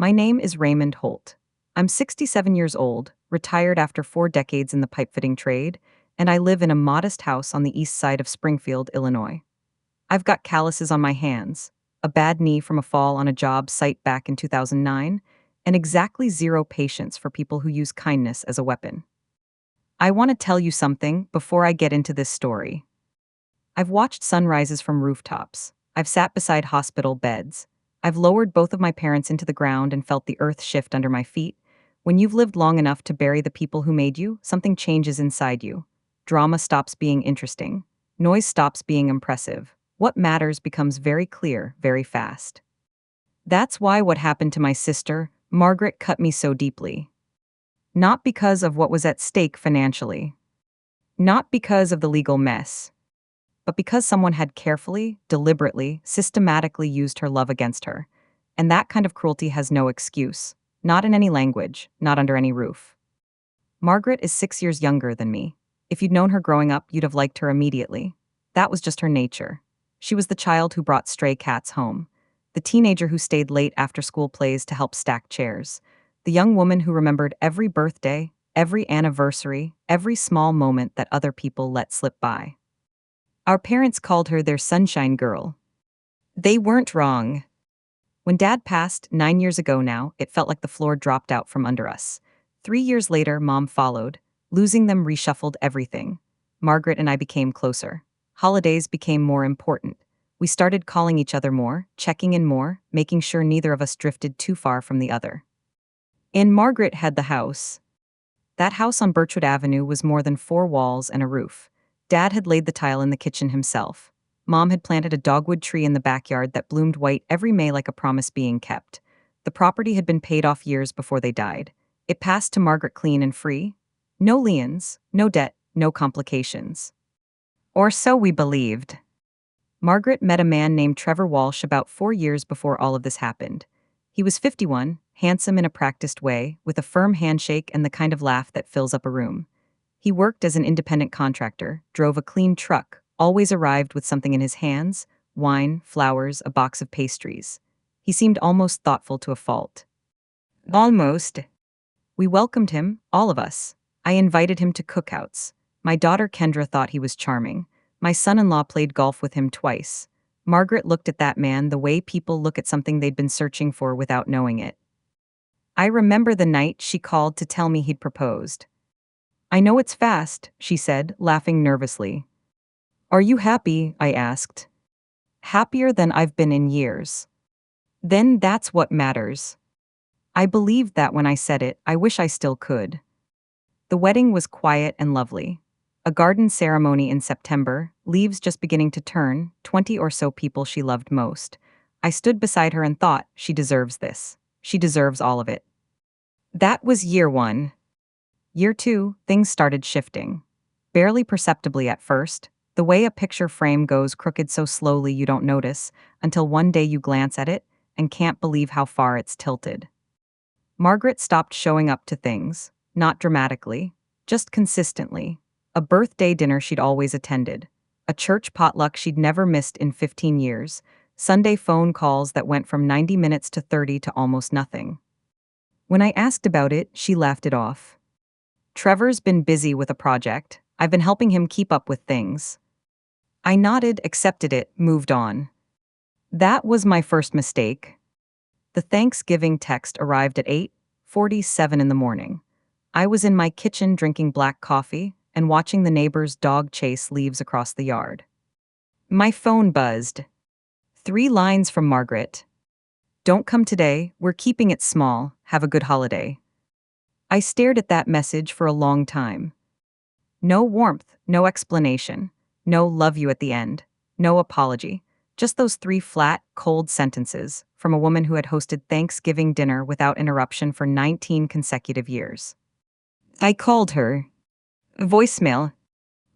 My name is Raymond Holt. I'm 67 years old, retired after 4 decades in the pipe-fitting trade, and I live in a modest house on the east side of Springfield, Illinois. I've got calluses on my hands, a bad knee from a fall on a job site back in 2009, and exactly zero patience for people who use kindness as a weapon. I want to tell you something before I get into this story. I've watched sunrises from rooftops. I've sat beside hospital beds. I've lowered both of my parents into the ground and felt the earth shift under my feet. When you've lived long enough to bury the people who made you, something changes inside you. Drama stops being interesting. Noise stops being impressive. What matters becomes very clear, very fast. That's why what happened to my sister, Margaret, cut me so deeply. Not because of what was at stake financially. Not because of the legal mess, but because someone had carefully, deliberately, systematically used her love against her. And that kind of cruelty has no excuse. Not in any language, not under any roof. Margaret is 6 years younger than me. If you'd known her growing up, you'd have liked her immediately. That was just her nature. She was the child who brought stray cats home. The teenager who stayed late after school plays to help stack chairs. The young woman who remembered every birthday, every anniversary, every small moment that other people let slip by. Our parents called her their sunshine girl. They weren't wrong. When Dad passed 9 years ago now, it felt like the floor dropped out from under us. 3 years later, Mom followed. Losing them reshuffled everything. Margaret and I became closer. Holidays became more important. We started calling each other more, checking in more, making sure neither of us drifted too far from the other. And Margaret had the house. That house on Birchwood Avenue was more than 4 walls and a roof. Dad had laid the tile in the kitchen himself. Mom had planted a dogwood tree in the backyard that bloomed white every May like a promise being kept. The property had been paid off years before they died. It passed to Margaret clean and free. No liens, no debt, no complications. Or so we believed. Margaret met a man named Trevor Walsh about 4 years before all of this happened. He was 51, handsome in a practiced way, with a firm handshake and the kind of laugh that fills up a room. He worked as an independent contractor, drove a clean truck, always arrived with something in his hands: wine, flowers, a box of pastries. He seemed almost thoughtful to a fault. Almost. We welcomed him, all of us. I invited him to cookouts. My daughter Kendra thought he was charming. My son-in-law played golf with him twice. Margaret looked at that man the way people look at something they'd been searching for without knowing it. I remember the night she called to tell me he'd proposed. "I know it's fast," she said, laughing nervously. "Are you happy?" I asked. "Happier than I've been in years." Then that's what matters. I believed that when I said it. I wish I still could. The wedding was quiet and lovely. A garden ceremony in September, leaves just beginning to turn, 20 or so people she loved most. I stood beside her and thought, she deserves this. She deserves all of it. That was year 1. Year 2, things started shifting. Barely perceptibly at first, the way a picture frame goes crooked so slowly you don't notice, until one day you glance at it and can't believe how far it's tilted. Margaret stopped showing up to things, not dramatically, just consistently. A birthday dinner she'd always attended, a church potluck she'd never missed in 15 years, Sunday phone calls that went from 90 minutes to 30 to almost nothing. When I asked about it, she laughed it off. "Trevor's been busy with a project. I've been helping him keep up with things." I nodded, accepted it, moved on. That was my first mistake. The Thanksgiving text arrived at 8:47 in the morning. I was in my kitchen drinking black coffee and watching the neighbor's dog chase leaves across the yard. My phone buzzed. 3 lines from Margaret. "Don't come today, we're keeping it small, have a good holiday." I stared at that message for a long time. No warmth, no explanation, no "love you" at the end, no apology. Just those 3 flat, cold sentences from a woman who had hosted Thanksgiving dinner without interruption for 19 consecutive years. I called her. Voicemail.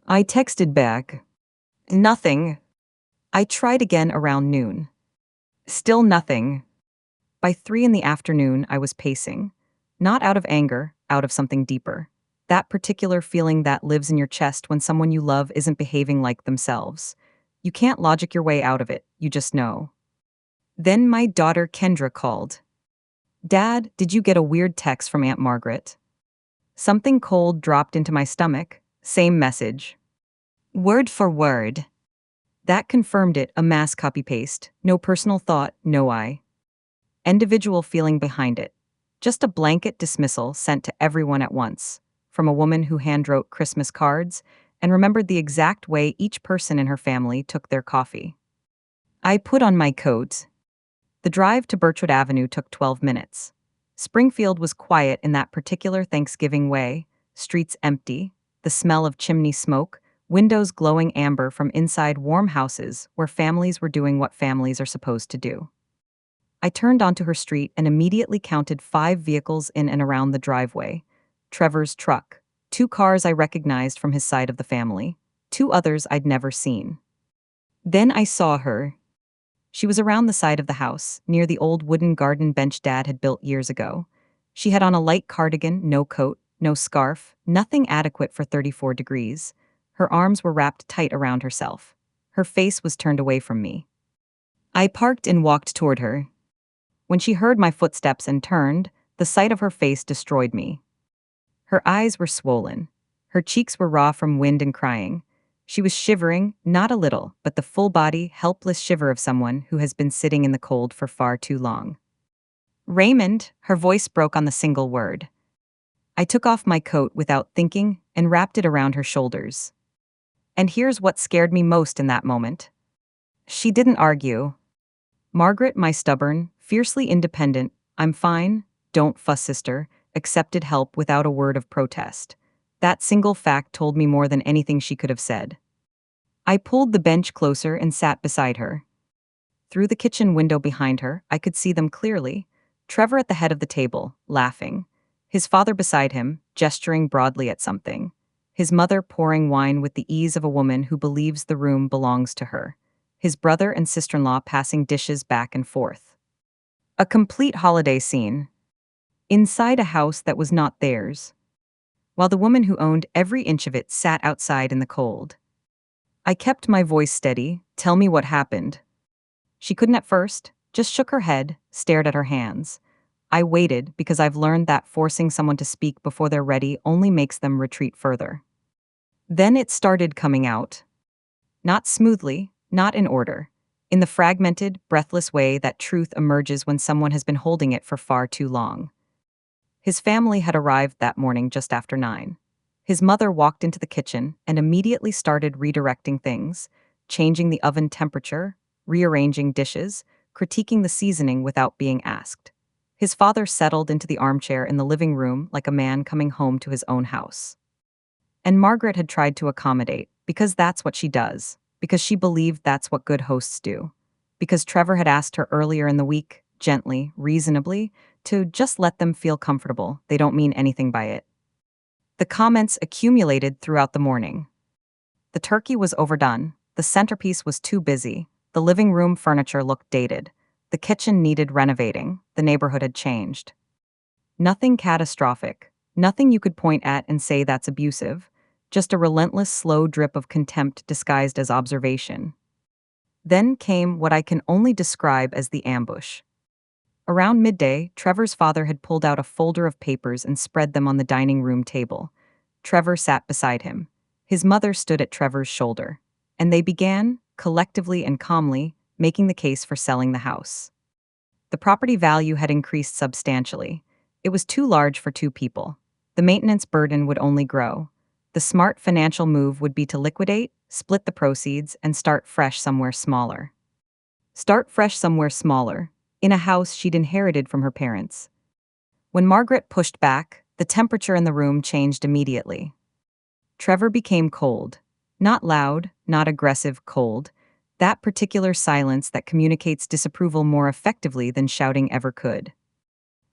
I texted back. Nothing. I tried again around noon. Still nothing. By 3 in the afternoon, I was pacing. Not out of anger, out of something deeper. That particular feeling that lives in your chest when someone you love isn't behaving like themselves. You can't logic your way out of it, you just know. Then my daughter Kendra called. Dad, did you get a weird text from Aunt Margaret? Something cold dropped into my stomach. Same message. Word for word. That confirmed it, a mass copy-paste. No personal thought, no individual feeling behind it. Just a blanket dismissal sent to everyone at once, from a woman who handwrote Christmas cards and remembered the exact way each person in her family took their coffee. I put on my coat. The drive to Birchwood Avenue took 12 minutes. Springfield was quiet in that particular Thanksgiving way, streets empty, the smell of chimney smoke, windows glowing amber from inside warm houses where families were doing what families are supposed to do. I turned onto her street and immediately counted 5 vehicles in and around the driveway. Trevor's truck, 2 cars I recognized from his side of the family, 2 others I'd never seen. Then I saw her. She was around the side of the house, near the old wooden garden bench Dad had built years ago. She had on a light cardigan, no coat, no scarf, nothing adequate for 34 degrees. Her arms were wrapped tight around herself. Her face was turned away from me. I parked and walked toward her. When she heard my footsteps and turned, the sight of her face destroyed me. Her eyes were swollen. Her cheeks were raw from wind and crying. She was shivering, not a little, but the full-body, helpless shiver of someone who has been sitting in the cold for far too long. Raymond, her voice broke on the single word. I took off my coat without thinking and wrapped it around her shoulders. And here's what scared me most in that moment. She didn't argue. Margaret, my stubborn, fiercely independent, I'm fine, don't fuss sister, accepted help without a word of protest. That single fact told me more than anything she could have said. I pulled the bench closer and sat beside her. Through the kitchen window behind her, I could see them clearly. Trevor at the head of the table, laughing. His father beside him, gesturing broadly at something. His mother pouring wine with the ease of a woman who believes the room belongs to her. His brother and sister-in-law passing dishes back and forth. A complete holiday scene. Inside a house that was not theirs, while the woman who owned every inch of it sat outside in the cold. I kept my voice steady. Tell me what happened. She couldn't at first, just shook her head, stared at her hands. I waited because I've learned that forcing someone to speak before they're ready only makes them retreat further. Then it started coming out. Not smoothly, not in order. In the fragmented, breathless way that truth emerges when someone has been holding it for far too long. His family had arrived that morning just after 9. His mother walked into the kitchen and immediately started redirecting things, changing the oven temperature, rearranging dishes, critiquing the seasoning without being asked. His father settled into the armchair in the living room like a man coming home to his own house. And Margaret had tried to accommodate, because that's what she does, because she believed that's what good hosts do, because Trevor had asked her earlier in the week, gently, reasonably, to just let them feel comfortable. They don't mean anything by it. The comments accumulated throughout the morning. The turkey was overdone, the centerpiece was too busy, the living room furniture looked dated, the kitchen needed renovating, the neighborhood had changed. Nothing catastrophic, nothing you could point at and say that's abusive, just a relentless slow drip of contempt disguised as observation. Then came what I can only describe as the ambush. Around midday, Trevor's father had pulled out a folder of papers and spread them on the dining room table. Trevor sat beside him. His mother stood at Trevor's shoulder. And they began, collectively and calmly, making the case for selling the house. The property value had increased substantially. It was too large for 2 people. The maintenance burden would only grow. The smart financial move would be to liquidate, split the proceeds, and start fresh somewhere smaller. In a house she'd inherited from her parents. When Margaret pushed back, the temperature in the room changed immediately. Trevor became cold. Not loud, not aggressive, cold. That particular silence that communicates disapproval more effectively than shouting ever could.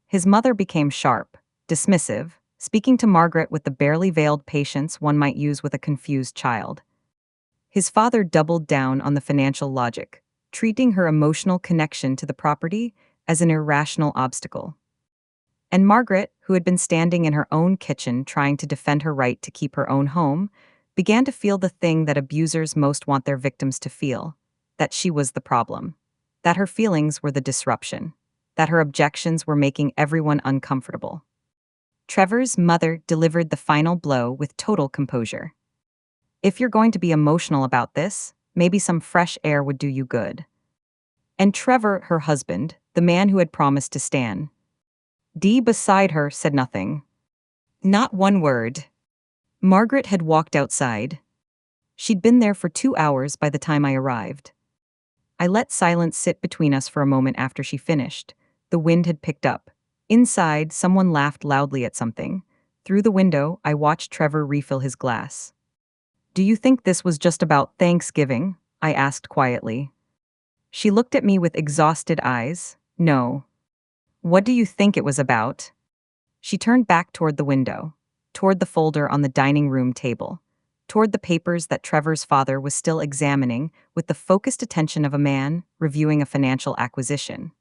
His mother became sharp, dismissive, speaking to Margaret with the barely veiled patience one might use with a confused child. His father doubled down on the financial logic, treating her emotional connection to the property as an irrational obstacle. And Margaret, who had been standing in her own kitchen trying to defend her right to keep her own home, began to feel the thing that abusers most want their victims to feel, that she was the problem, that her feelings were the disruption. that her objections were making everyone uncomfortable. Trevor's mother delivered the final blow with total composure. If you're going to be emotional about this, maybe some fresh air would do you good. And Trevor, her husband, the man who had promised to stand beside her, said nothing. Not one word. Margaret had walked outside. She'd been there for 2 hours by the time I arrived. I let silence sit between us for a moment after she finished. The wind had picked up. Inside, someone laughed loudly at something. Through the window, I watched Trevor refill his glass. "Do you think this was just about Thanksgiving?" I asked quietly. She looked at me with exhausted eyes. "No." "What do you think it was about?" She turned back toward the window, toward the folder on the dining room table, toward the papers that Trevor's father was still examining with the focused attention of a man reviewing a financial acquisition.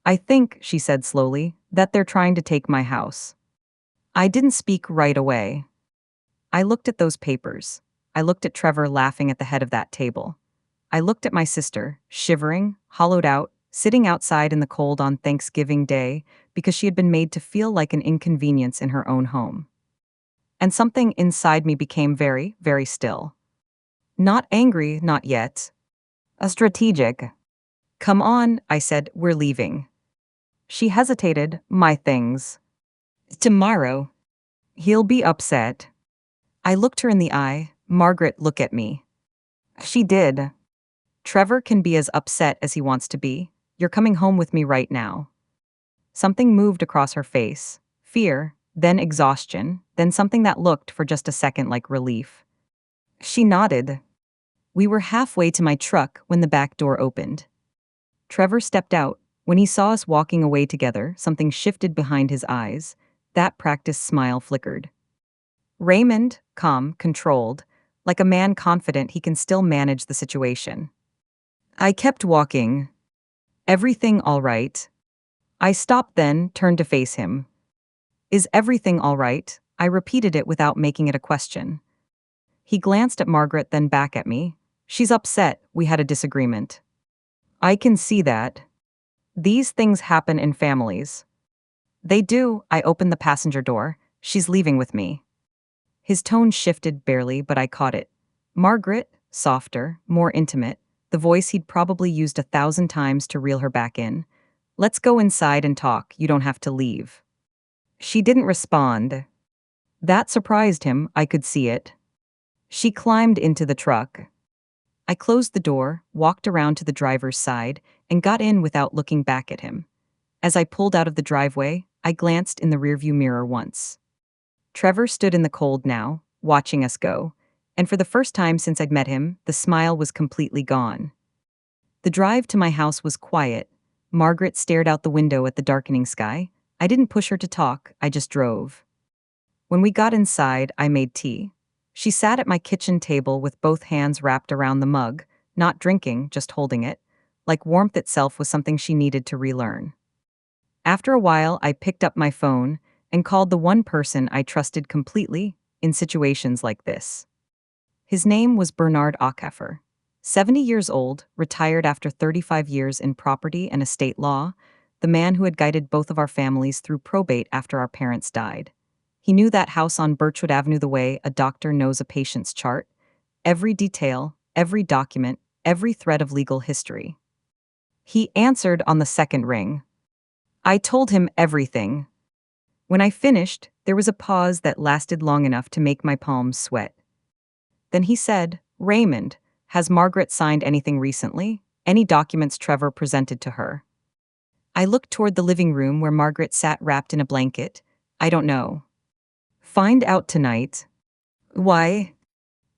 "I think," she said slowly, "that they're trying to take my house." I didn't speak right away. I looked at those papers. I looked at Trevor laughing at the head of that table. I looked at my sister, shivering, hollowed out, sitting outside in the cold on Thanksgiving Day because she had been made to feel like an inconvenience in her own home. And something inside me became very, very still. Not angry, not yet. A strategic. "Come on," I said, "we're leaving." She hesitated. "My things." "Tomorrow." "He'll be upset." I looked her in the eye. "Margaret, look at me." She did. "Trevor can be as upset as he wants to be. You're coming home with me right now." Something moved across her face. Fear, then exhaustion, then something that looked for just a second like relief. She nodded. We were halfway to my truck when the back door opened. Trevor stepped out. When he saw us walking away together, something shifted behind his eyes. That practiced smile flickered. Raymond, calm, controlled, like a man confident he can still manage the situation. I kept walking. "Everything all right?" I stopped then, turned to face him. "Is everything all right?" I repeated it without making it a question. He glanced at Margaret, then back at me. "She's upset. We had a disagreement." "I can see that. These things happen in families." "They do." I opened the passenger door. "She's leaving with me." His tone shifted barely, but I caught it. Margaret, softer, more intimate, the voice he'd probably used 1,000 times to reel her back in. "Let's go inside and talk. You don't have to leave." She didn't respond. That surprised him. I could see it. She climbed into the truck. I closed the door, walked around to the driver's side, and got in without looking back at him. As I pulled out of the driveway, I glanced in the rearview mirror once. Trevor stood in the cold now, watching us go, and for the first time since I'd met him, the smile was completely gone. The drive to my house was quiet. Margaret stared out the window at the darkening sky. I didn't push her to talk, I just drove. When we got inside, I made tea. She sat at my kitchen table with both hands wrapped around the mug, not drinking, just holding it, like warmth itself was something she needed to relearn. After a while, I picked up my phone and called the one person I trusted completely in situations like this. His name was Bernard Ackheffer. 70 years old, retired after 35 years in property and estate law, the man who had guided both of our families through probate after our parents died. He knew that house on Birchwood Avenue the way a doctor knows a patient's chart, every detail, every document, every thread of legal history. He answered on the second ring. I told him everything. When I finished, there was a pause that lasted long enough to make my palms sweat. Then he said, "Raymond, has Margaret signed anything recently? Any documents Trevor presented to her?" I looked toward the living room where Margaret sat wrapped in a blanket. "I don't know." "Find out tonight." "Why?"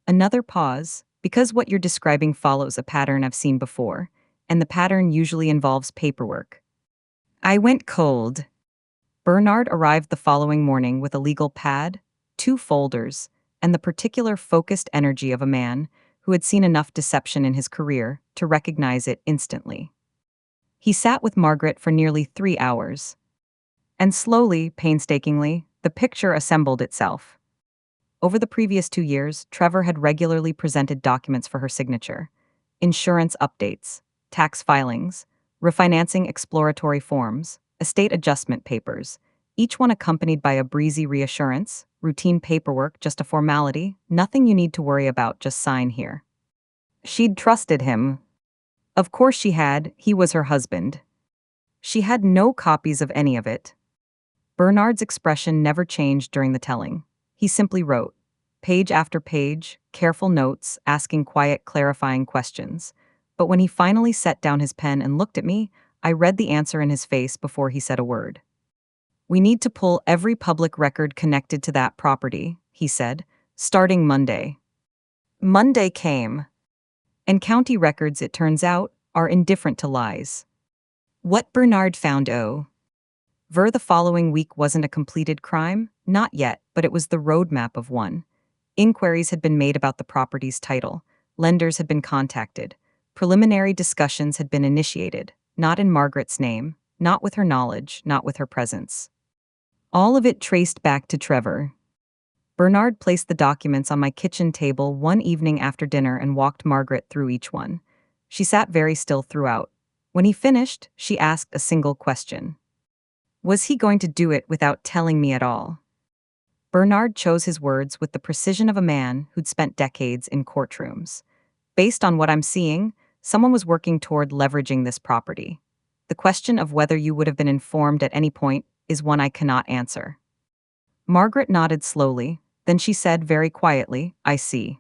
Another pause, because what you're describing follows a pattern I've seen before, and the pattern usually involves paperwork. I went cold. Bernard arrived the following morning with a legal pad, 2 folders, and the particular focused energy of a man who had seen enough deception in his career to recognize it instantly. He sat with Margaret for nearly 3 hours. And slowly, painstakingly, the picture assembled itself. Over the previous 2 years, Trevor had regularly presented documents for her signature: insurance updates, tax filings, refinancing exploratory forms, estate adjustment papers, each one accompanied by a breezy reassurance, routine paperwork, just a formality, nothing you need to worry about, just sign here. She'd trusted him. Of course she had, he was her husband. She had no copies of any of it. Bernard's expression never changed during the telling. He simply wrote, page after page, careful notes, asking quiet, clarifying questions. But when he finally set down his pen and looked at me, I read the answer in his face before he said a word. We need to pull every public record connected to that property, he said, starting Monday. Monday came. And county records, it turns out, are indifferent to lies. What Bernard found the following week wasn't a completed crime, not yet, but it was the roadmap of one. Inquiries had been made about the property's title, lenders had been contacted, preliminary discussions had been initiated, not in Margaret's name, not with her knowledge, not with her presence. All of it traced back to Trevor. Bernard placed the documents on my kitchen table one evening after dinner and walked Margaret through each one. She sat very still throughout. When he finished, she asked a single question. Was he going to do it without telling me at all? Bernard chose his words with the precision of a man who'd spent decades in courtrooms. Based on what I'm seeing, someone was working toward leveraging this property. The question of whether you would have been informed at any point is one I cannot answer. Margaret nodded slowly, then she said very quietly, I see.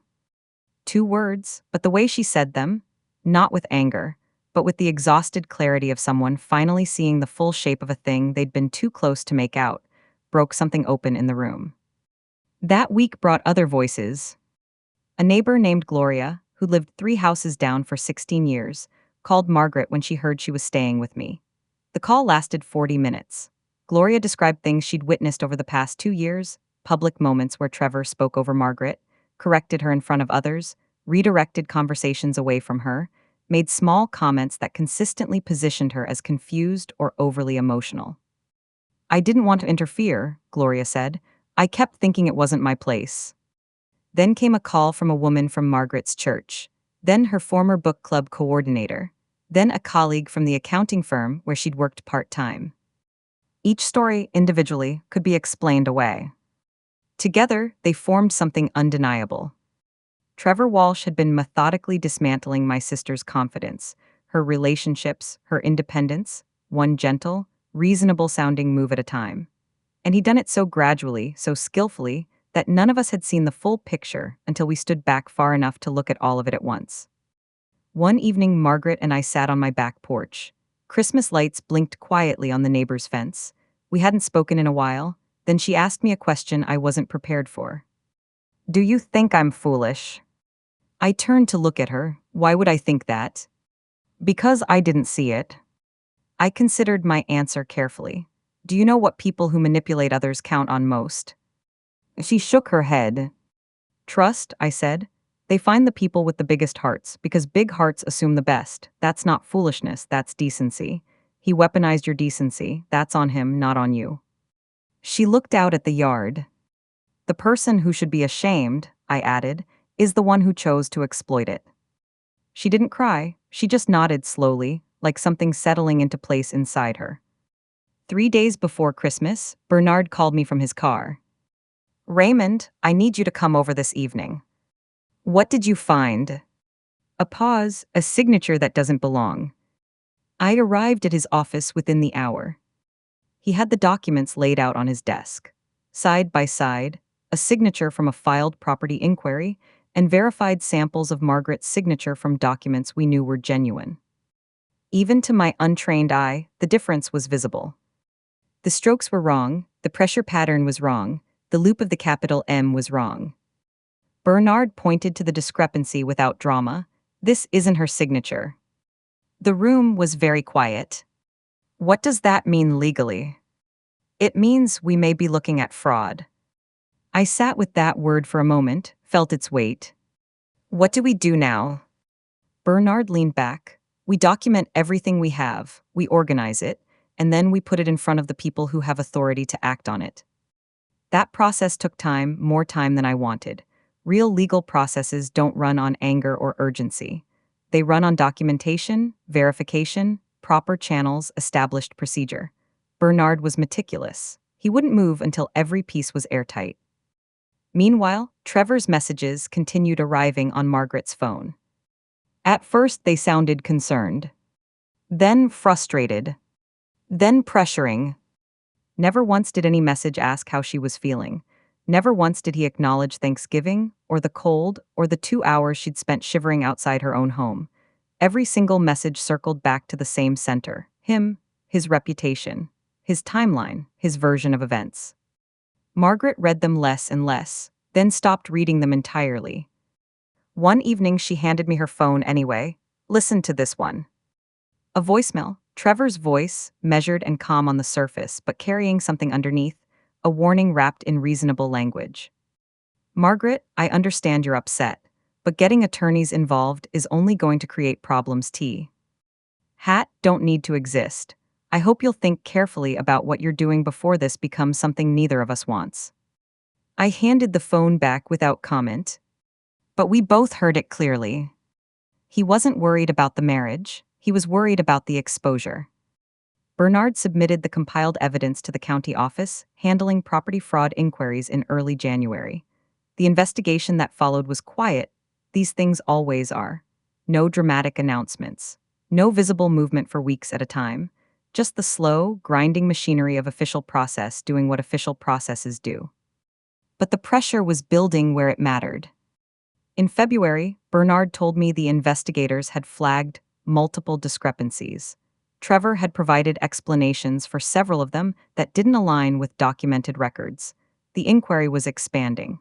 2 words, but the way she said them, not with anger, but with the exhausted clarity of someone finally seeing the full shape of a thing they'd been too close to make out, broke something open in the room. That week brought other voices. A neighbor named Gloria, who lived 3 houses down for 16 years, called Margaret when she heard she was staying with me. The call lasted 40 minutes. Gloria described things she'd witnessed over the past 2 years, public moments where Trevor spoke over Margaret, corrected her in front of others, redirected conversations away from her, made small comments that consistently positioned her as confused or overly emotional. I didn't want to interfere, Gloria said. I kept thinking it wasn't my place. Then came a call from a woman from Margaret's church, then her former book club coordinator, then a colleague from the accounting firm where she'd worked part-time. Each story, individually, could be explained away. Together, they formed something undeniable. Trevor Walsh had been methodically dismantling my sister's confidence, her relationships, her independence, one gentle, reasonable-sounding move at a time. And he'd done it so gradually, so skillfully, that none of us had seen the full picture until we stood back far enough to look at all of it at once. One evening, Margaret and I sat on my back porch. Christmas lights blinked quietly on the neighbor's fence. We hadn't spoken in a while. Then she asked me a question I wasn't prepared for. Do you think I'm foolish? I turned to look at her. Why would I think that? Because I didn't see it. I considered my answer carefully. Do you know what people who manipulate others count on most? She shook her head. Trust, I said. They find the people with the biggest hearts, because big hearts assume the best. That's not foolishness, that's decency. He weaponized your decency. That's on him, not on you. She looked out at the yard. The person who should be ashamed, I added, is the one who chose to exploit it. She didn't cry, she just nodded slowly, like something settling into place inside her. 3 days before Christmas, Bernard called me from his car. Raymond, I need you to come over this evening. What did you find? A pause, a signature that doesn't belong. I arrived at his office within the hour. He had the documents laid out on his desk. Side by side, a signature from a filed property inquiry, and verified samples of Margaret's signature from documents we knew were genuine. Even to my untrained eye, the difference was visible. The strokes were wrong, the pressure pattern was wrong, the loop of the capital M was wrong. Bernard pointed to the discrepancy without drama. This isn't her signature. The room was very quiet. What does that mean legally? It means we may be looking at fraud. I sat with that word for a moment, felt its weight. What do we do now? Bernard leaned back. We document everything we have, we organize it, and then we put it in front of the people who have authority to act on it. That process took time, more time than I wanted. Real legal processes don't run on anger or urgency. They run on documentation, verification, proper channels, established procedure. Bernard was meticulous. He wouldn't move until every piece was airtight. Meanwhile, Trevor's messages continued arriving on Margaret's phone. At first, they sounded concerned, then frustrated, then pressuring. Never once did any message ask how she was feeling. Never once did he acknowledge Thanksgiving, or the cold, or the 2 hours she'd spent shivering outside her own home. Every single message circled back to the same center: him, his reputation, his timeline, his version of events. Margaret read them less and less, then stopped reading them entirely. One evening, she handed me her phone anyway. Listen to this one. A voicemail, Trevor's voice, measured and calm on the surface, but carrying something underneath, a warning wrapped in reasonable language. Margaret, I understand you're upset, but getting attorneys involved is only going to create problems. Hat don't need to exist. I hope you'll think carefully about what you're doing before this becomes something neither of us wants. I handed the phone back without comment, but we both heard it clearly. He wasn't worried about the marriage, he was worried about the exposure. Bernard submitted the compiled evidence to the county office, handling property fraud inquiries in early January. The investigation that followed was quiet. These things always are. No dramatic announcements. No visible movement for weeks at a time. Just the slow, grinding machinery of official process doing what official processes do. But the pressure was building where it mattered. In February, Bernard told me the investigators had flagged multiple discrepancies. Trevor had provided explanations for several of them that didn't align with documented records. The inquiry was expanding.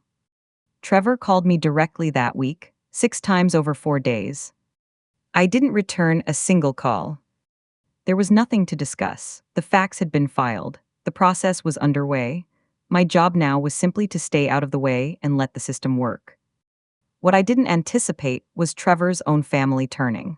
Trevor called me directly that week, 6 times over 4 days. I didn't return a single call. There was nothing to discuss. The facts had been filed. The process was underway. My job now was simply to stay out of the way and let the system work. What I didn't anticipate was Trevor's own family turning.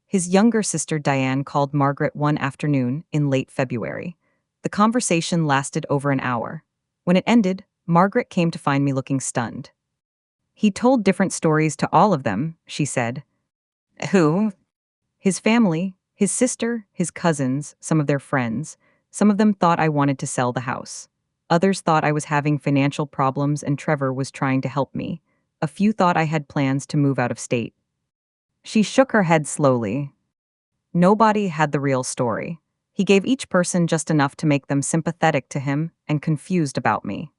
His younger sister Diane called Margaret one afternoon in late February. The conversation lasted over an hour. When it ended, Margaret came to find me looking stunned. He told different stories to all of them, she said. Who? His family, his sister, his cousins, some of their friends. Some of them thought I wanted to sell the house. Others thought I was having financial problems and Trevor was trying to help me. A few thought I had plans to move out of state. She shook her head slowly. Nobody had the real story. He gave each person just enough to make them sympathetic to him and confused about me.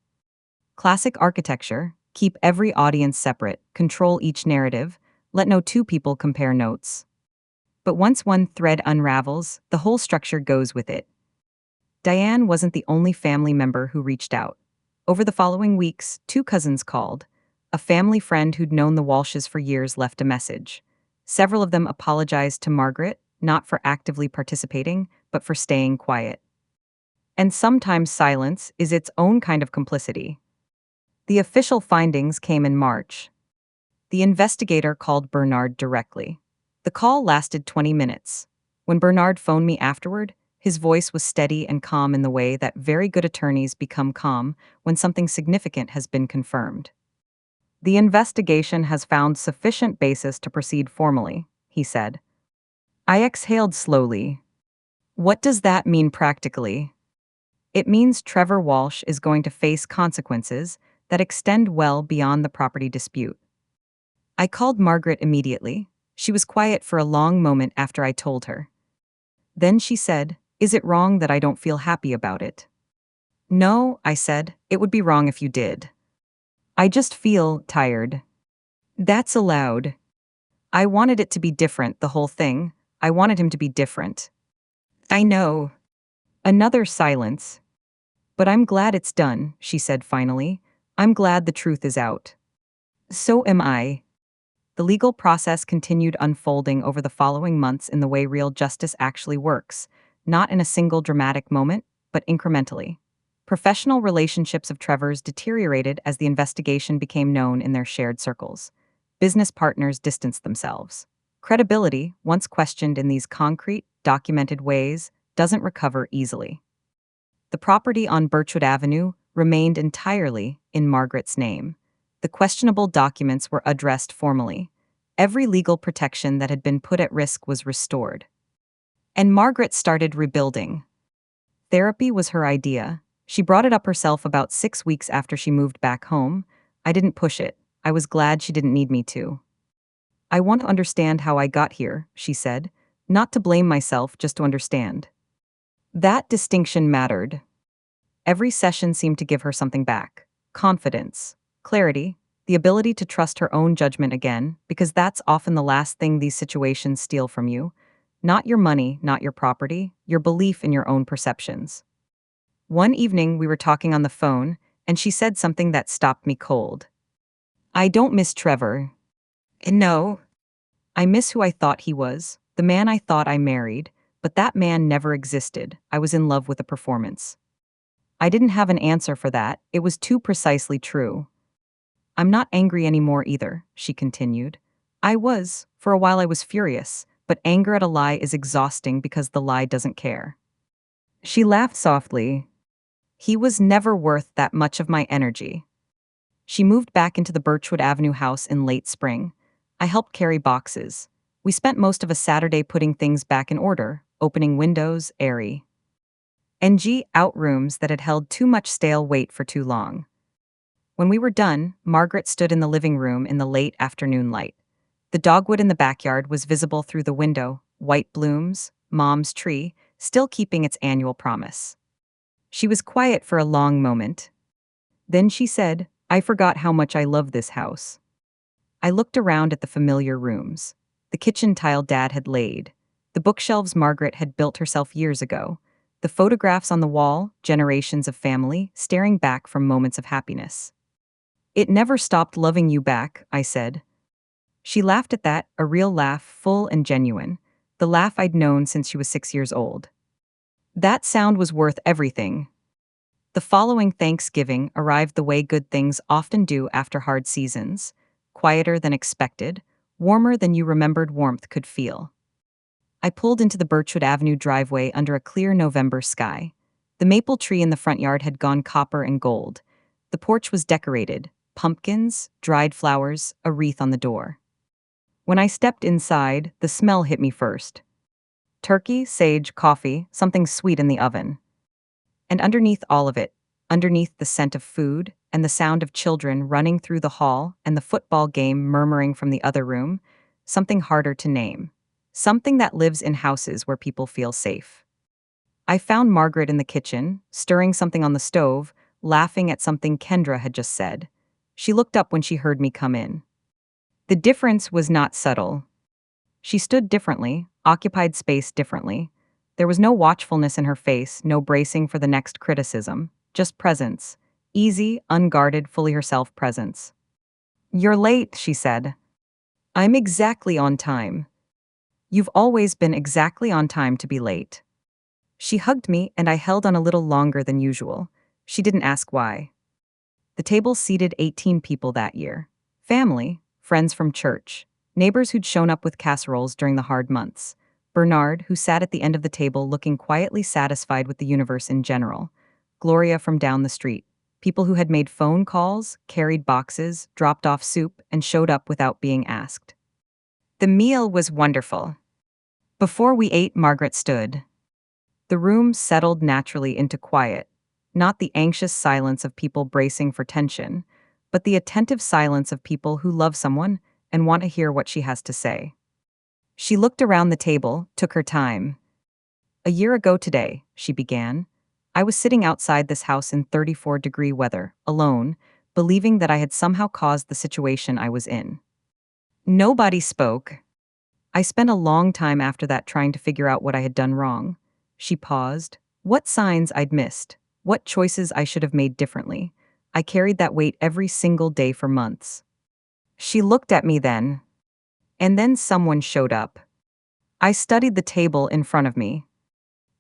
Classic architecture: keep every audience separate, control each narrative, let no two people compare notes. But once one thread unravels, the whole structure goes with it. Diane wasn't the only family member who reached out. Over the following weeks, 2 cousins called. A family friend who'd known the Walshes for years left a message. Several of them apologized to Margaret, not for actively participating, but for staying quiet. And sometimes silence is its own kind of complicity. The official findings came in March. The investigator called Bernard directly. The call lasted 20 minutes. When Bernard phoned me afterward, his voice was steady and calm in the way that very good attorneys become calm when something significant has been confirmed. The investigation has found sufficient basis to proceed formally, he said. I exhaled slowly. What does that mean practically? It means Trevor Walsh is going to face consequences that extend well beyond the property dispute. I called Margaret immediately. She was quiet for a long moment after I told her. Then she said, "Is it wrong that I don't feel happy about it?" "No," I said, "it would be wrong if you did. I just feel tired." That's allowed. I wanted it to be different, the whole thing. I wanted him to be different. I know. Another silence. But I'm glad it's done, she said finally. I'm glad the truth is out. So am I. The legal process continued unfolding over the following months in the way real justice actually works, not in a single dramatic moment, but incrementally. Professional relationships of Trevor's deteriorated as the investigation became known in their shared circles. Business partners distanced themselves. Credibility, once questioned in these concrete, documented ways, doesn't recover easily. The property on Birchwood Avenue remained entirely in Margaret's name. The questionable documents were addressed formally. Every legal protection that had been put at risk was restored. And Margaret started rebuilding. Therapy was her idea. She brought it up herself about 6 weeks after she moved back home. I didn't push it. I was glad she didn't need me to. I want to understand how I got here, she said. Not to blame myself, just to understand. That distinction mattered. Every session seemed to give her something back. Confidence, clarity, the ability to trust her own judgment again, because that's often the last thing these situations steal from you. Not your money, not your property, your belief in your own perceptions. One evening we were talking on the phone, and she said something that stopped me cold. I don't miss Trevor. No. I miss who I thought he was, the man I thought I married, but that man never existed. I was in love with a performance. I didn't have an answer for that, it was too precisely true. I'm not angry anymore either, she continued. I was, for a while I was furious, but anger at a lie is exhausting because the lie doesn't care. She laughed softly. He was never worth that much of my energy. She moved back into the Birchwood Avenue house in late spring. I helped carry boxes. We spent most of a Saturday putting things back in order, opening windows, airy. NG out rooms that had held too much stale weight for too long. When we were done, Margaret stood in the living room in the late afternoon light. The dogwood in the backyard was visible through the window, white blooms, Mom's tree, still keeping its annual promise. She was quiet for a long moment. Then she said, I forgot how much I love this house. I looked around at the familiar rooms. The kitchen tile Dad had laid. The bookshelves Margaret had built herself years ago. The photographs on the wall, generations of family, staring back from moments of happiness. It never stopped loving you back, I said. She laughed at that, a real laugh, full and genuine. The laugh I'd known since she was 6 years old. That sound was worth everything. The following Thanksgiving arrived the way good things often do after hard seasons. Quieter than expected, warmer than you remembered warmth could feel. I pulled into the Birchwood Avenue driveway under a clear November sky. The maple tree in the front yard had gone copper and gold. The porch was decorated, pumpkins, dried flowers, a wreath on the door. When I stepped inside, the smell hit me first. Turkey, sage, coffee, something sweet in the oven. And underneath all of it, underneath the scent of food and the sound of children running through the hall and the football game murmuring from the other room, something harder to name. Something that lives in houses where people feel safe. I found Margaret in the kitchen, stirring something on the stove, laughing at something Kendra had just said. She looked up when she heard me come in. The difference was not subtle. She stood differently, occupied space differently. There was no watchfulness in her face, no bracing for the next criticism, just presence. Easy, unguarded, fully herself presence. You're late, she said. I'm exactly on time. You've always been exactly on time to be late. She hugged me and I held on a little longer than usual. She didn't ask why. The table seated 18 people that year. Family, friends from church, neighbors who'd shown up with casseroles during the hard months. Bernard, who sat at the end of the table looking quietly satisfied with the universe in general. Gloria from down the street. People who had made phone calls, carried boxes, dropped off soup, and showed up without being asked. The meal was wonderful. Before we ate, Margaret stood. The room settled naturally into quiet, not the anxious silence of people bracing for tension, but the attentive silence of people who love someone and want to hear what she has to say. She looked around the table, took her time. A year ago today, she began, I was sitting outside this house in 34-degree weather, alone, believing that I had somehow caused the situation I was in. Nobody spoke. I spent a long time after that trying to figure out what I had done wrong. She paused. What signs I'd missed. What choices I should have made differently. I carried that weight every single day for months. She looked at me then. And then someone showed up. I studied the table in front of me.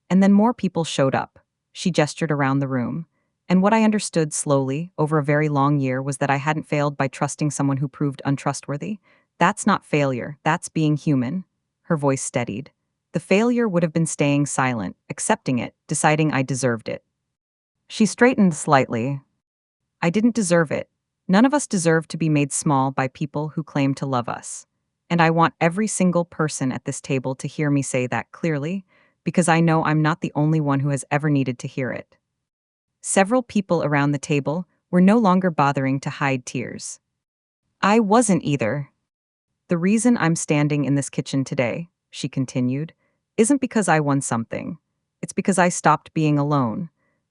And then more people showed up. She gestured around the room. And what I understood slowly, over a very long year, was that I hadn't failed by trusting someone who proved untrustworthy. That's not failure, that's being human. Her voice steadied. The failure would have been staying silent, accepting it, deciding I deserved it. She straightened slightly. I didn't deserve it. None of us deserve to be made small by people who claim to love us. And I want every single person at this table to hear me say that clearly. because I know I'm not the only one who has ever needed to hear it. Several people around the table were no longer bothering to hide tears. I wasn't either. The reason I'm standing in this kitchen today, she continued, isn't because I won something. It's because I stopped being alone.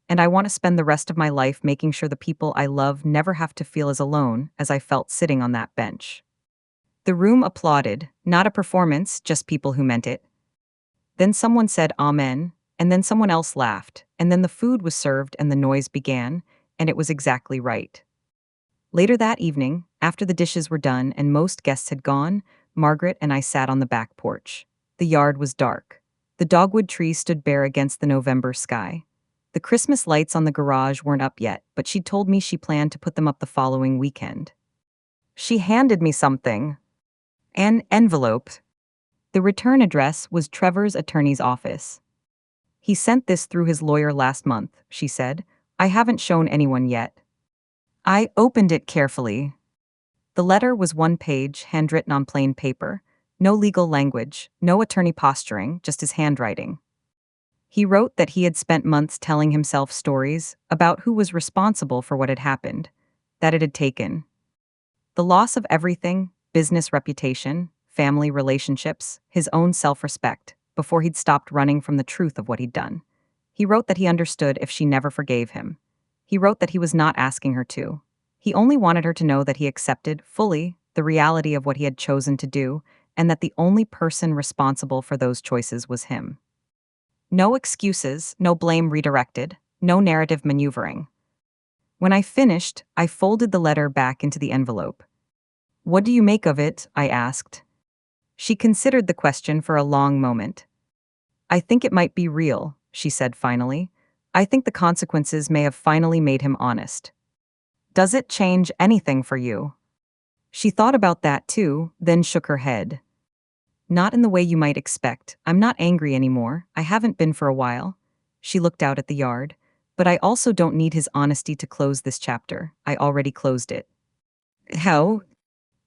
And I want to spend the rest of my life making sure the people I love never have to feel as alone as I felt sitting on that bench. The room applauded, not a performance, just people who meant it. Then someone said amen, and then someone else laughed, and then the food was served and the noise began, and it was exactly right. Later that evening, after the dishes were done and most guests had gone, Margaret and I sat on the back porch. The yard was dark. The dogwood tree stood bare against the November sky. The Christmas lights on the garage weren't up yet, but she'd told me she planned to put them up the following weekend. She handed me something. An envelope. The return address was Trevor's attorney's office. He sent this through his lawyer last month, she said. I haven't shown anyone yet. I opened it carefully. The letter was one page, handwritten on plain paper. No legal language, no attorney posturing, just his handwriting. He wrote that he had spent months telling himself stories about who was responsible for what had happened, that it had taken. The loss of everything, business reputation, family relationships, his own self-respect, before he'd stopped running from the truth of what he'd done. He wrote that he understood if she never forgave him. He wrote that he was not asking her to. He only wanted her to know that he accepted, fully, the reality of what he had chosen to do, and that the only person responsible for those choices was him. No excuses, no blame redirected, no narrative maneuvering. When I finished, I folded the letter back into the envelope. What do you make of it? I asked. She considered the question for a long moment. I think it might be real, she said finally. I think the consequences may have finally made him honest. Does it change anything for you? She thought about that too, then shook her head. Not in the way you might expect. I'm not angry anymore. I haven't been for a while. She looked out at the yard. But I also don't need his honesty to close this chapter. I already closed it. How?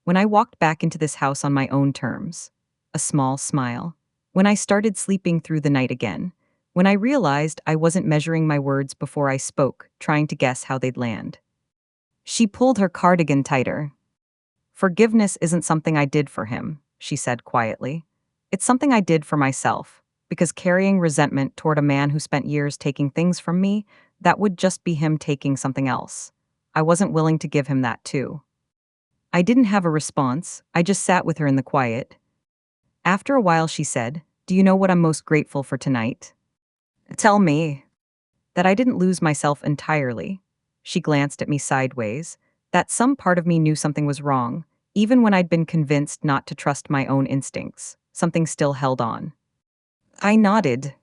When I walked back into this house on my own terms. A small smile. When I started sleeping through the night again. When I realized I wasn't measuring my words before I spoke, trying to guess how they'd land. She pulled her cardigan tighter. Forgiveness isn't something I did for him, she said quietly. It's something I did for myself, because carrying resentment toward a man who spent years taking things from me, that would just be him taking something else. I wasn't willing to give him that too. I didn't have a response, I just sat with her in the quiet. After a while she said, Do you know what I'm most grateful for tonight? Tell me. That I didn't lose myself entirely. She glanced at me sideways. That some part of me knew something was wrong, even when I'd been convinced not to trust my own instincts. Something still held on. I nodded.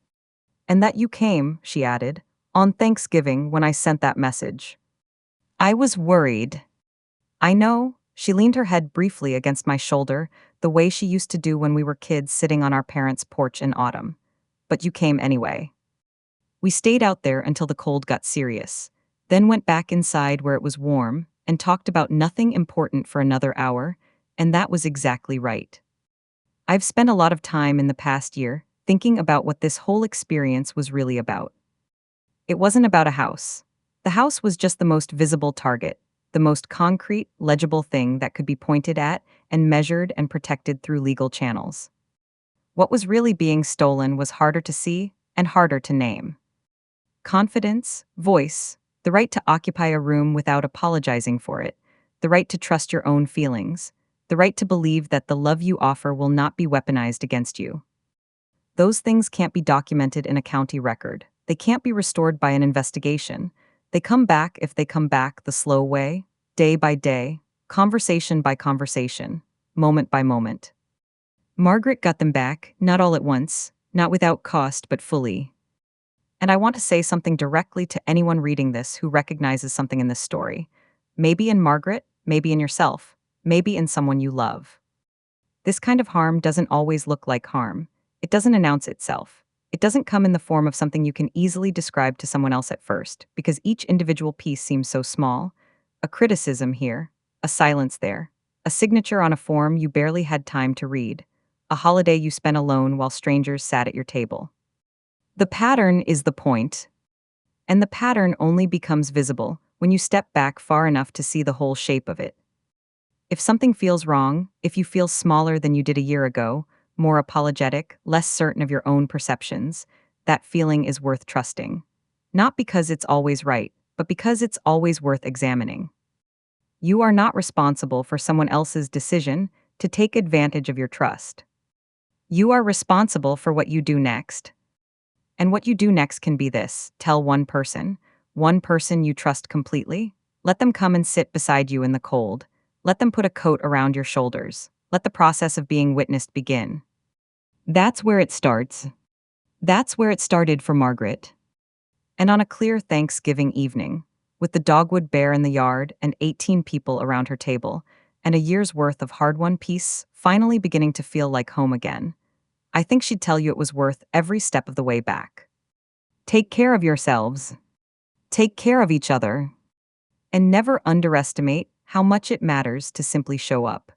And that you came, she added, on Thanksgiving when I sent that message. I was worried. I know, she leaned her head briefly against my shoulder, the way she used to do when we were kids sitting on our parents' porch in autumn. But you came anyway. We stayed out there until the cold got serious, then went back inside where it was warm, and talked about nothing important for another hour, and that was exactly right. I've spent a lot of time in the past year thinking about what this whole experience was really about. It wasn't about a house. The house was just the most visible target, the most concrete, legible thing that could be pointed at and measured and protected through legal channels. What was really being stolen was harder to see and harder to name. Confidence, voice, the right to occupy a room without apologizing for it, the right to trust your own feelings, the right to believe that the love you offer will not be weaponized against you. Those things can't be documented in a county record. They can't be restored by an investigation. They come back if they come back the slow way, day by day, conversation by conversation, moment by moment. Margaret got them back, not all at once, not without cost, but fully. And I want to say something directly to anyone reading this who recognizes something in this story. Maybe in Margaret, maybe in yourself, maybe in someone you love. This kind of harm doesn't always look like harm. It doesn't announce itself. It doesn't come in the form of something you can easily describe to someone else at first, because each individual piece seems so small. A criticism here, a silence there, a signature on a form you barely had time to read, a holiday you spent alone while strangers sat at your table. The pattern is the point, and the pattern only becomes visible when you step back far enough to see the whole shape of it. If something feels wrong, if you feel smaller than you did a year ago, more apologetic, less certain of your own perceptions, that feeling is worth trusting. Not because it's always right, but because it's always worth examining. You are not responsible for someone else's decision to take advantage of your trust. You are responsible for what you do next. And what you do next can be this: tell one person you trust completely. Let them come and sit beside you in the cold. Let them put a coat around your shoulders. Let the process of being witnessed begin. That's where it starts. That's where it started for Margaret. And on a clear Thanksgiving evening, with the dogwood bare in the yard and 18 people around her table, and a year's worth of hard-won peace finally beginning to feel like home again, I think she'd tell you it was worth every step of the way back. Take care of yourselves. Take care of each other. And never underestimate how much it matters to simply show up.